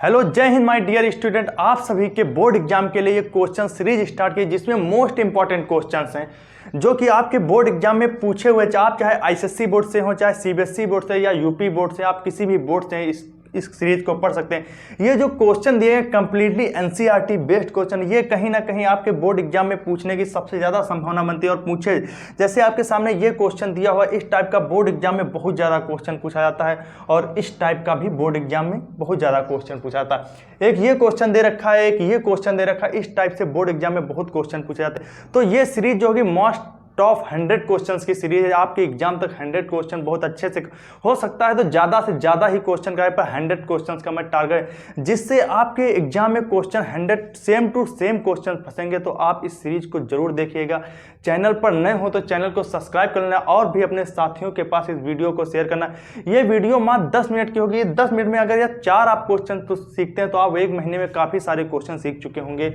Hello, जय Hind my dear student. आप सभी के बोर्ड एग्जाम के लिए ये क्वेश्चन सीरीज स्टार्ट की जिसमें मोस्ट इंपॉर्टेंट क्वेश्चंस हैं जो कि आपके बोर्ड एग्जाम में पूछे हुए, आप चाहे आईसीएसई बोर्ड से हो, चाहे सीबीएसई बोर्ड से या यूपी बोर्ड से, आप किसी भी बोर्ड से इस सीरीज को पढ़ सकते हैं। ये जो क्वेश्चन दिए हैं कंप्लीटली एनसीईआरटी बेस्ड क्वेश्चन, ये कहीं ना कहीं आपके बोर्ड एग्जाम में पूछने की सबसे ज़्यादा संभावना बनती है। और पूछे जैसे आपके सामने ये क्वेश्चन दिया हुआ, इस टाइप का बोर्ड एग्जाम में बहुत ज़्यादा क्वेश्चन पूछा जाता है और इस टाइप का भी बोर्ड एग्जाम में बहुत ज़्यादा क्वेश्चन पूछा जाता है। एक ये क्वेश्चन दे रखा है, एक ये क्वेश्चन दे रखा है, इस टाइप से बोर्ड एग्जाम में बहुत क्वेश्चन पूछे जाते हैं। तो ये सीरीज जो होगी मोस्ट टॉप 100 क्वेश्चंस की सीरीज है। आपके एग्जाम तक 100 क्वेश्चन बहुत अच्छे से हो सकता है, तो ज़्यादा से ज़्यादा ही क्वेश्चन का पर 100 क्वेश्चंस का मैं टारगेट, जिससे आपके एग्जाम में question 100 same to same question फंसेंगे। तो आप इस सीरीज को जरूर देखिएगा। चैनल पर नए हो तो चैनल को सब्सक्राइब कर लेना और भी अपने साथियों के पास इस वीडियो को शेयर करना। ये वीडियो मात्र 10 मिनट की होगी। 10 मिनट में अगर यह 4 आप क्वेश्चन तो सीखते हैं तो आप 1 महीने में काफ़ी सारे क्वेश्चन सीख चुके होंगे।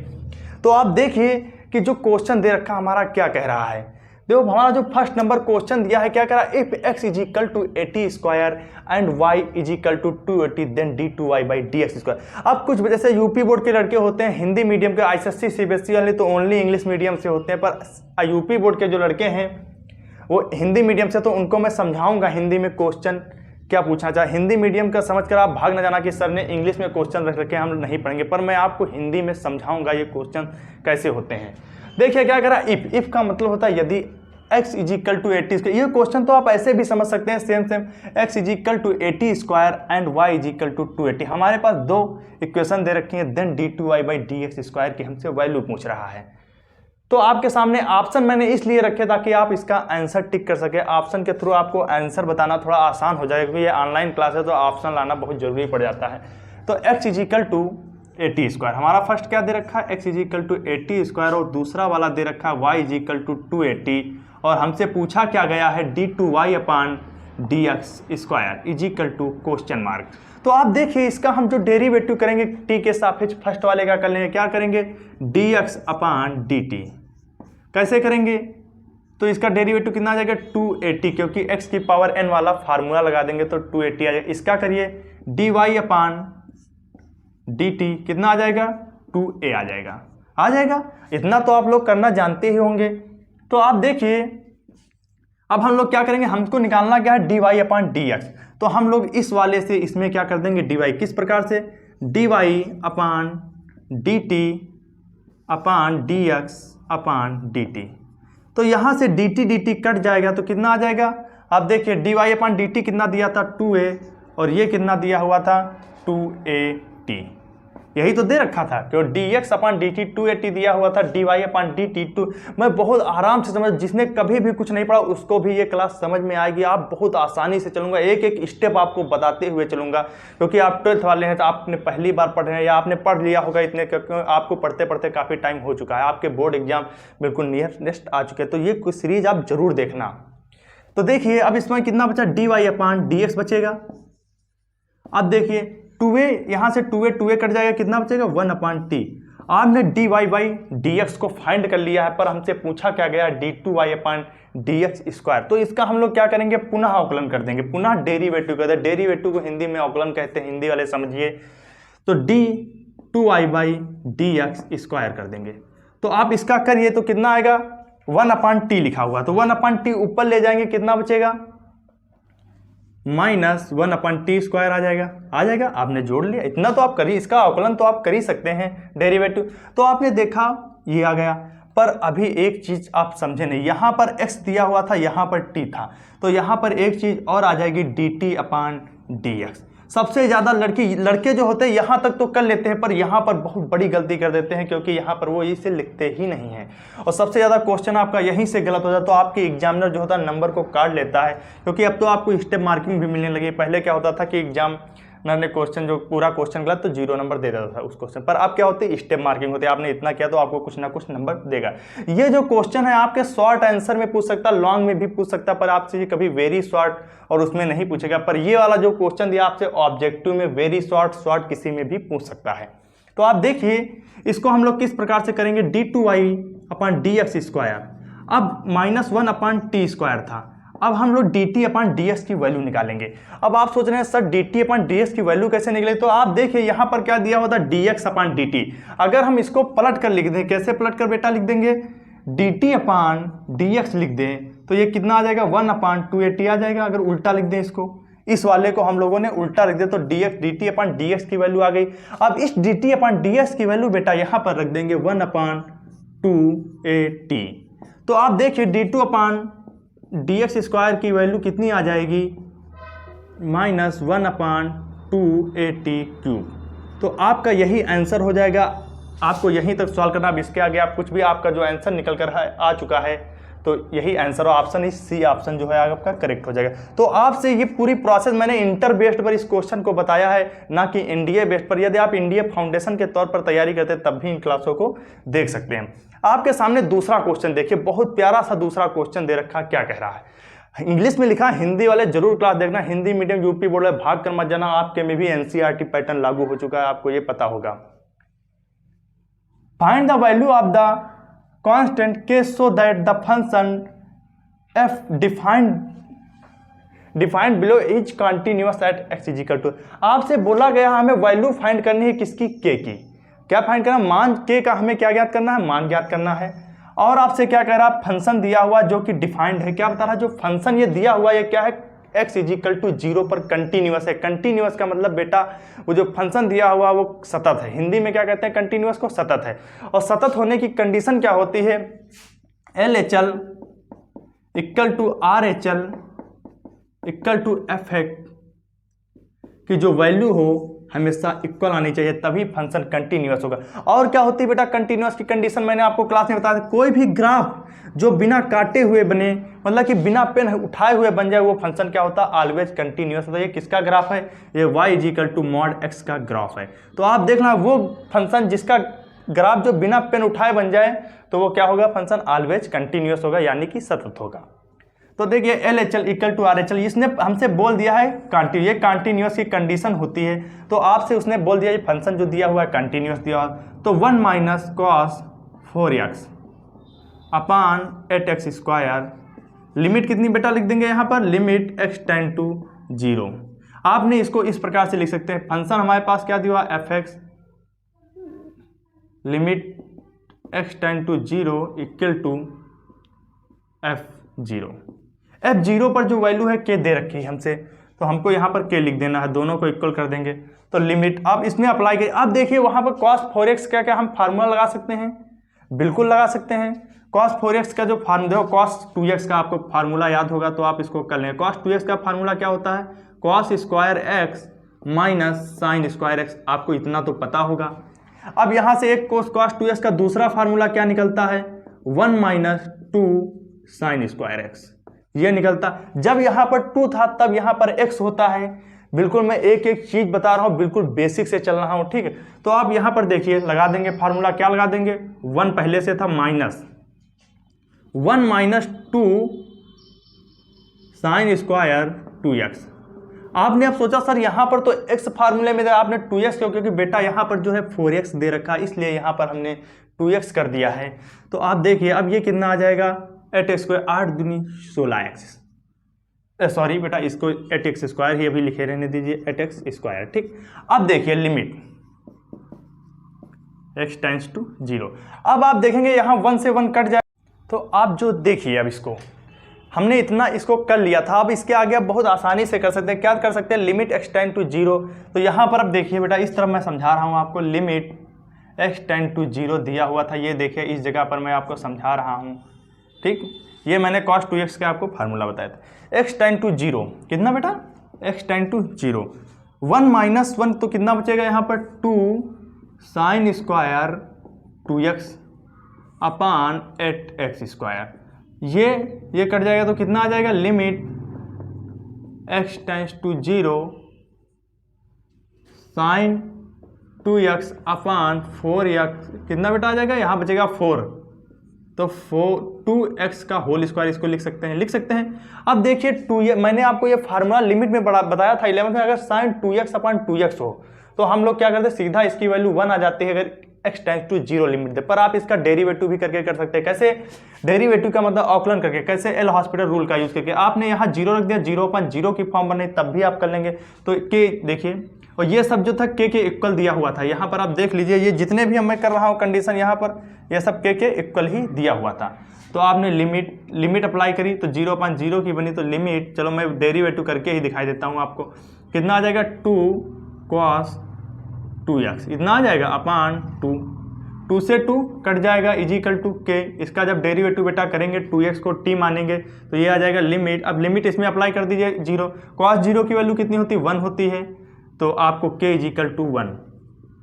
तो आप देखिए कि जो क्वेश्चन दे रखा हमारा क्या कह रहा है। देखो, हमारा जो फर्स्ट नंबर क्वेश्चन दिया है क्या कह रहा है, if x is equal to 80 square and y is equal to 280 then d2y by dx square. अब कुछ जैसे यूपी बोर्ड के लड़के होते हैं हिंदी मीडियम के, आईसीएसई सीबीएसई वाले तो ओनली इंग्लिश मीडियम से होते हैं, पर यूपी बोर्ड के जो लड़के हैं वो हिंदी मीडियम से, तो उनको मैं समझाऊंगा हिंदी में क्वेश्चन क्या पूछना चाहे। हिंदी मीडियम का समझ कर आप भाग न जाना कि सर ने इंग्लिश में क्वेश्चन रख रखे हम नहीं पढ़ेंगे, पर मैं आपको हिंदी में समझाऊंगा ये क्वेश्चन कैसे होते हैं। देखिए क्या कह रहा है, इफ का मतलब होता है यदि x इज इक्वल टू 80। ये क्वेश्चन तो आप ऐसे भी समझ सकते हैं same x is equal to 80 square and y is equal to 280। हमारे पास दो इक्वेशन दे रखी हैं, then d2y by dx square की हमसे वैल्यू पूछ रहा है। तो आपके सामने ऑप्शन मैंने इसलिए रखे ताकि आप इसका आंसर टिक कर सके। ऑप्शन के थ्रू आपको आंसर बताना थोड़ा आसान हो जाएगा, क्योंकि ये ऑनलाइन क्लास है तो ऑप्शन लाना बहुत जरूरी पड़ जाता है। तो x is equal to 80 square, हमारा फर्स्ट क्या दे रखा है, x is equal to 80 square, और दूसरा वाला दे रखा है y इज इक्वल टू 280, और हमसे पूछा क्या गया है d2y upon dx square is equal to question mark. तो आप देखिए इसका हम जो डेरिवेटिव करेंगे t के सापेक्ष, फर्स्ट वाले का कर लेंगे, क्या करेंगे dx अपान dt। कैसे करेंगे, तो इसका डेरिवेटिव कितना आ जाएगा 280, क्योंकि x की पावर n वाला फार्मूला लगा देंगे तो 280 आ जाएगा। इसका करिए dy अपान dt कितना आ जाएगा 2a आ जाएगा। इतना तो आप लोग करना जानते ही होंगे। तो आप देखिए अब हम लोग क्या करेंगे, हमको निकालना क्या है dy अपान dx। तो हम लोग इस वाले से इसमें क्या कर देंगे dy, किस प्रकार से dy अपान dt अपान dx अपान dt। तो यहाँ से dt कट जाएगा तो कितना आ जाएगा, आप देखिए dy अपान dt कितना दिया था 2a, और ये कितना दिया हुआ था 2at। यही तो दे रखा था कि dx अपान dt 280 दिया हुआ था, dy अपान dt 2। मैं बहुत आराम से समझ, जिसने कभी भी कुछ नहीं पढ़ा उसको भी ये क्लास समझ में आएगी। आप बहुत आसानी से चलूंगा, एक एक स्टेप आपको बताते हुए चलूंगा, क्योंकि आप 12th वाले हैं तो आपने पहली बार पढ़ रहे हैं या आपने पढ़ लिया होगा इतने, क्योंकि आपको पढ़ते पढ़ते काफ़ी टाइम हो चुका है, आपके बोर्ड एग्जाम बिल्कुल नियरेस्ट आ चुके हैं। तो ये कुछ सीरीज आप जरूर देखना। तो देखिए अब इसमें कितना बचा, dy अपान dx बचेगा। अब देखिए 2a, यहाँ से 2a कट जाएगा, कितना बचेगा 1 अपान t। आपने dy बाई dx को फाइंड कर लिया है, पर हमसे पूछा क्या गया d2y अपान dx स्क्वायर। तो इसका हम लोग क्या करेंगे, पुनः अवकलन कर देंगे, पुनः डेरिवेटिव कर देंगे। डेरिवेटिव को हिंदी में अवकलन कहते हैं, हिंदी वाले समझिए। तो d2y बाई dx स्क्वायर कर देंगे। तो आप इसका करिए तो कितना आएगा 1 अपान t लिखा हुआ, तो 1 अपान t ऊपर ले जाएंगे, कितना बचेगा माइनस 1 अपान टी स्क्वायर आ जाएगा। आपने जोड़ लिया, इतना तो आप करिए, इसका अवकलन तो आप कर ही सकते हैं डेरिवेटिव। तो आपने देखा ये आ गया, पर अभी एक चीज आप समझे नहीं, यहाँ पर x दिया हुआ था, यहाँ पर t था, तो यहाँ पर एक चीज और आ जाएगी dt अपान dx। सबसे ज़्यादा लड़के जो होते हैं यहाँ तक तो कर लेते हैं, पर यहाँ पर बहुत बड़ी गलती कर देते हैं, क्योंकि यहाँ पर वो इसे लिखते ही नहीं हैं, और सबसे ज़्यादा क्वेश्चन आपका यहीं से गलत हो जाता है। तो आपके एग्जामिनर जो होता है नंबर को काट लेता है, क्योंकि अब तो आपको स्टेप मार्किंग भी मिलने लगी। पहले क्या होता था कि एग्जामिनर ने क्वेश्चन जो पूरा क्वेश्चन गलत तो 0 नंबर दे देता था उस क्वेश्चन पर। अब क्या होती है स्टेप मार्किंग होती है, आपने इतना किया तो आपको कुछ ना कुछ नंबर देगा। ये जो क्वेश्चन है आपके शॉर्ट आंसर में पूछ सकता, लॉन्ग में भी पूछ सकता, पर आपसे ये कभी वेरी शॉर्ट और उसमें नहीं पूछेगा। पर ये वाला जो क्वेश्चन दिया आपसे ऑब्जेक्टिव में वेरी शॉर्ट किसी में भी पूछ सकता है। तो आप देखिए इसको हम लोग किस प्रकार से करेंगे, d2y अपान dx स्क्वायर। अब -1 अपान टी स्क्वायर था, अब हम लोग dt अपॉन ds की वैल्यू निकालेंगे। अब आप सोच रहे हैं सर dt अपॉन ds की वैल्यू कैसे निकले, तो आप देखिए यहाँ पर क्या दिया होता है dx अपॉन dt। अगर हम इसको पलट कर लिख दें, कैसे पलट कर बेटा लिख देंगे, dt अपॉन dx लिख दें तो ये कितना आ जाएगा 1 अपॉन 280 आ जाएगा। अगर उल्टा लिख दें इसको, इस वाले को हम लोगों ने उल्टा लिख दिया तो dx dt अपॉन dx की वैल्यू आ गई। अब इस dt अपॉन ds की वैल्यू बेटा यहाँ पर रख देंगे 1 अपॉन 280। तो आप देखिए d2 अपॉन dx स्क्वायर की वैल्यू कितनी आ जाएगी, माइनस 1 अपॉन 280 क्यूब। तो आपका यही आंसर हो जाएगा। आपको यहीं तक सॉल्व करना, अब इसके आगे आप कुछ भी, आपका जो आंसर निकल कर आ चुका है तो यही आंसर और ऑप्शन इस सी ऑप्शन जो है आपका करेक्ट हो जाएगा। तो आपसे ये पूरी प्रोसेस मैंने इंटर बेस्ड पर इस क्वेश्चन को बताया है, ना कि एनडीए बेस्ड पर। यदि आप एनडीए फाउंडेशन के तौर पर तैयारी करते हैं तब भी इन क्लासों को देख सकते हैं। आपके सामने दूसरा क्वेश्चन देखिए, बहुत प्यारा सा दूसरा क्वेश्चन दे रखा, क्या कह रहा है, इंग्लिश में लिखा, हिंदी वाले जरूर क्लास देखना, हिंदी मीडियम यूपी बोर्ड में भाग कर मत जाना, आपके में भी एनसीईआरटी पैटर्न लागू हो चुका है, आपको ये पता होगा। Find the value of the constant k so that the function f defined below is continuous at x is equal to। आपसे बोला गया हमें वैल्यू फाइंड करनी है किसकी, k की। क्या फाइंड करना, मान k का हमें क्या ज्ञात करना है, मान ज्ञात करना है। और आपसे क्या कह रहा है, फंक्शन दिया हुआ जो कि डिफाइंड है। क्या बता रहा है, जो फंक्शन ये दिया हुआ ये क्या है, x इज इक्वल टू 0 पर कंटिन्यूअस है। कंटिन्यूअस का मतलब बेटा वो जो फंक्शन दिया हुआ वो सतत है। हिंदी में क्या कहते हैं कंटिन्यूअस को, सतत है। और सतत होने की कंडीशन क्या होती है, LHL equal to RHL equal to FH की जो वैल्यू हो हमेशा इक्वल आनी चाहिए, तभी फंक्शन कंटिन्यूअस होगा। और क्या होती है बेटा कंटिन्यूअस की कंडीशन, मैंने आपको क्लास में बताया था, कोई भी ग्राफ जो बिना काटे हुए बने, मतलब कि बिना पेन उठाए हुए बन जाए, वो फंक्शन क्या होता है, ऑलवेज कंटिन्यूअस होता है। ये किसका ग्राफ है, ये y is equal to mod x का ग्राफ है। तो आप देखना वो फंक्शन जिसका ग्राफ जो बिना पेन उठाए बन जाए तो वो क्या होगा, फंक्शन ऑलवेज कंटिन्यूअस होगा, यानी कि सतत होगा। तो देखिए LHL इक्वल टू RHL, इसने हमसे बोल दिया है ये कंटिन्यूअस की कंडीशन होती है। तो आपसे उसने बोल दिया ये फंक्शन जो दिया हुआ है कंटिन्यूअस दिया हुआ, तो 1 minus cos 4x upon 8x square, limit कितनी बेटा लिख देंगे यहाँ पर, लिमिट x टेंड टू 0। आपने इसको इस प्रकार से लिख सकते हैं, फंक्शन हमारे पास क्या दिया हुआ fx limit x tend to 0 equal to f0 पर जो वैल्यू है k दे रखी है हमसे, तो हमको यहाँ पर k लिख देना है, दोनों को इक्वल कर देंगे। तो लिमिट अब इसमें अप्लाई करिए। अब देखिए वहाँ पर cos 4x क्या क्या हम फार्मूला लगा सकते हैं, बिल्कुल लगा सकते हैं। cos 4x का जो फार्मूला, देखो cos 2x का आपको फार्मूला याद होगा तो आप इसको कर लें। cos 2x का फार्मूला क्या होता है, cos square x minus sine square x, आपको इतना तो पता होगा। अब यहाँ से एक cos 2x का दूसरा फार्मूला क्या निकलता है, 1 माइनस 2 साइन स्क्वायर x, ये निकलता। जब यहाँ पर 2 था तब यहाँ पर x होता है। बिल्कुल मैं एक एक चीज बता रहा हूँ, बिल्कुल बेसिक से चल रहा हूँ, ठीक है। तो आप यहाँ पर देखिए लगा देंगे फार्मूला, क्या लगा देंगे, 1 पहले से था, minus 1 minus 2 sine square 2x। आपने अब सोचा सर यहाँ पर तो x फार्मूले में आपने 2x क्यों, क्योंकि बेटा यहाँ पर जो है 4x दे रखा है, इसलिए यहाँ पर हमने 2x कर दिया है। तो आप देखिए अब ये कितना आ जाएगा, 8x स्क्वायर 8 दूनी 16x, सॉरी बेटा इसको 8x स्क्वायर ही अभी लिखे रहने दीजिए, 8x स्क्वायर, ठीक। अब देखिए लिमिट x टेंड्स टू 0। अब आप देखेंगे यहाँ 1 से 1 कट जाए, तो आप जो देखिए अब इसको हमने इतना इसको कर लिया था। अब इसके आगे आप बहुत आसानी से कर सकते हैं, क्या कर सकते हैं, लिमिट x टेंड टू 0। तो यहाँ पर अब देखिए बेटा इस तरफ मैं समझा रहा हूँ आपको, लिमिट x टेंड टू 0 दिया हुआ था, ये देखिए इस जगह पर मैं आपको समझा रहा हूँ, ठीक। ये मैंने cos 2x का आपको फार्मूला बताया था। x टेंड टू 0 कितना बेटा, x टेंड टू 0, 1 माइनस 1 तो कितना बचेगा यहाँ पर, 2 sine square 2x upon 8x square, ये कट जाएगा तो कितना आ जाएगा, limit x tends to 0 sine 2x upon 4x, कितना बेटा आ जाएगा, यहाँ बचेगा 4, तो 2x का होल स्क्वायर इसको लिख सकते हैं। अब देखिए 2 मैंने आपको ये फार्मूला लिमिट में बताया था 11th में, अगर साइन 2x अपॉन 2x हो तो हम लोग क्या करते हैं, सीधा इसकी वैल्यू 1 आ जाती है। अगर x टेंड्स टू 0 लिमिट दे, पर आप इसका डेरिवेटिव भी करके कर सकते हैं। कैसे डेरिवेटिव का मतलब ऑकलन करके, कैसे एल हॉस्पिटल रूल का यूज करके। आपने यहाँ 0 रख दिया, 0/0 की फॉर्म बने तब भी आप कर लेंगे। तो के देखिए, और ये सब जो था के इक्वल दिया हुआ था, यहाँ पर आप देख लीजिए ये जितने भी मैं कर रहा हूँ कंडीशन यहाँ पर ये सब के इक्वल ही दिया हुआ था। तो आपने लिमिट अप्लाई करी तो 0/0 की बनी, तो लिमिट, चलो मैं डेरिवेटिव करके ही दिखाई देता हूँ आपको। कितना आ जाएगा 2 cos 2x, इतना आ जाएगा अपान 2 से 2 कट जाएगा इजिकल टू के। इसका जब डेरिवेटिव बेटा करेंगे 2x को t मानेंगे तो ये आ जाएगा लिमिट। अब लिमिट इसमें अप्लाई कर दीजिए 0, cos 0 की वैल्यू कितनी होती है 1 होती है, तो आपको k इजिकल टू 1।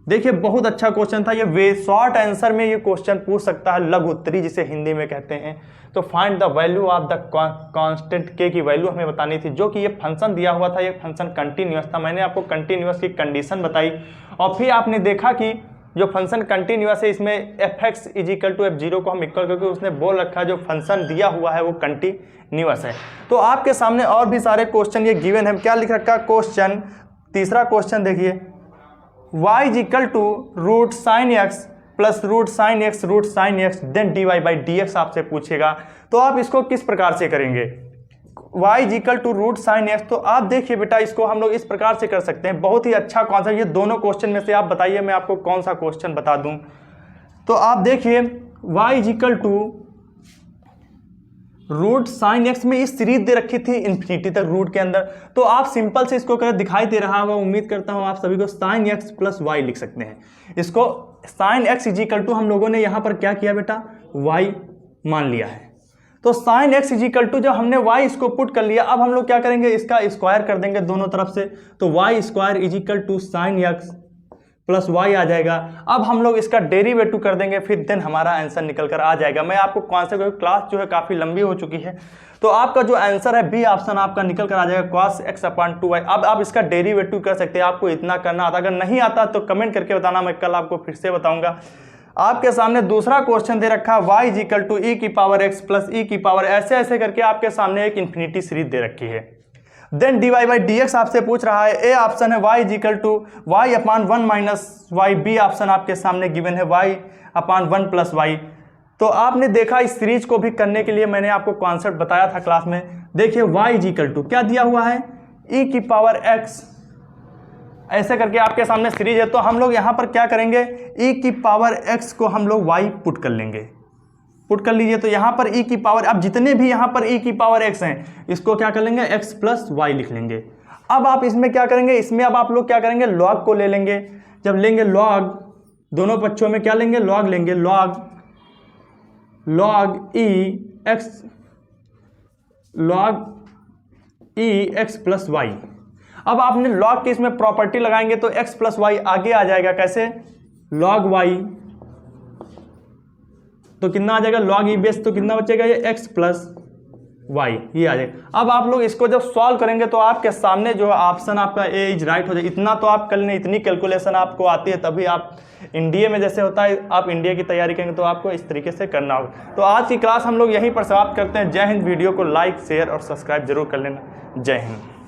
देखिए बहुत अच्छा क्वेश्चन था ये, वे शॉर्ट आंसर में ये क्वेश्चन पूछ सकता है, लघु उत्तरी जिसे हिंदी में कहते हैं। तो find the value of the constant के की वैल्यू हमें बतानी थी, जो कि ये फंक्शन दिया हुआ था, ये फंक्शन कंटिन्यूअस था। मैंने आपको कंटिन्यूअस की कंडीशन बताई और फिर आपने देखा कि जो फंक्शन कंटिन्यूअस है इसमें fx इजिकल टू f0 को हम इक्वल करके उसने बोल रखा है जो फंक्शन दिया हुआ है वो कंटिन्यूअस है। तो आपके सामने और भी सारे क्वेश्चन ये गिवन है। क्या लिख रखा क्वेश्चन, तीसरा क्वेश्चन देखिए, y is equal to root sine x plus root sine x then dy/dx आपसे पूछेगा। तो आप इसको किस प्रकार से करेंगे, y is equal to root sine x. तो आप देखिए बेटा इसको हम लोग इस प्रकार से कर सकते हैं, बहुत ही अच्छा कॉन्सेप्ट। ये दोनों क्वेश्चन में से आप बताइए मैं आपको कौन सा क्वेश्चन बता दूं। तो आप देखिए y is equal to root sine x में इस सीरीज दे रखी थी इन्फिनिटी तक रूट के अंदर, तो आप सिंपल से इसको कर दिखाई दे रहा होगा, उम्मीद करता हूं आप सभी को, साइन एक्स प्लस वाई लिख सकते हैं। इसको साइन एक्स इजिकल टू हम लोगों ने यहां पर क्या किया बेटा, वाई मान लिया है। तो साइन एक्स इजिकल टू जब हमने वाई इसको पुट कर लिया, अब हम लोग क्या करेंगे, इसका स्क्वायर कर देंगे दोनों तरफ से, तो Y square is equal to sine x plus Y आ जाएगा। अब हम लोग इसका डेरिवेटिव कर देंगे, फिर देन हमारा आंसर निकल कर आ जाएगा। मैं आपको कॉन्सेप्ट, क्लास जो है काफ़ी लंबी हो चुकी है, तो आपका जो आंसर है बी ऑप्शन आपका निकल कर आ जाएगा, cos x/2y। अब आप इसका डेरिवेटिव कर सकते हैं, आपको इतना करना आता। अगर नहीं आता तो कमेंट करके बताना, मैं कल आपको फिर से बताऊंगा। आपके सामने दूसरा क्वेश्चन दे रखा है, y इजिकल टू e की पावर x प्लस e की पावर, ऐसे ऐसे करके आपके सामने एक इन्फिनिटी सीरीज दे रखी है। देन dy/dx आपसे पूछ रहा है, ए ऑप्शन है y is equal to y/1 minus y, B option आपके सामने गिवन है y/1 प्लस वाई। तो आपने देखा इस सीरीज को भी करने के लिए मैंने आपको कॉन्सेप्ट बताया था क्लास में। देखिए y इजिकल टू क्या दिया हुआ है, e की पावर x, ऐसे करके आपके सामने सीरीज है। तो हम लोग यहाँ पर क्या करेंगे, e की पावर x को हम लोग y पुट कर लेंगे, पुट कर लीजिए। तो यहाँ पर e की पावर, अब जितने भी यहाँ पर e की पावर x हैं इसको क्या कर लेंगे, x प्लस वाई लिख लेंगे। अब आप इसमें क्या करेंगे, इसमें अब आप लोग क्या करेंगे, लॉग को ले लेंगे। जब लेंगे लॉग, दोनों पक्षों में क्या लेंगे, लॉग लेंगे, log e x plus y. अब आपने लॉग की इसमें प्रॉपर्टी लगाएंगे तो x प्लस वाई आगे आ जाएगा, कैसे, लॉग y, तो कितना आ जाएगा, लॉग ई बेस, तो कितना बचेगा ये x प्लस वाई, ये आ जाएगा। अब आप लोग इसको जब सॉल्व करेंगे तो आपके सामने जो ऑप्शन आपका ए इज राइट हो जाएगा। इतना तो आप कर लें, इतनी कैलकुलेशन आपको आती है, तभी आप इंडिया में जैसे होता है, आप इंडिया की तैयारी करेंगे तो आपको इस तरीके से करना होगा। तो आज की क्लास हम लोग यहीं पर समाप्त करते हैं। जय हिंद। वीडियो को लाइक, शेयर और सब्सक्राइब जरूर कर लेना। जय हिंद।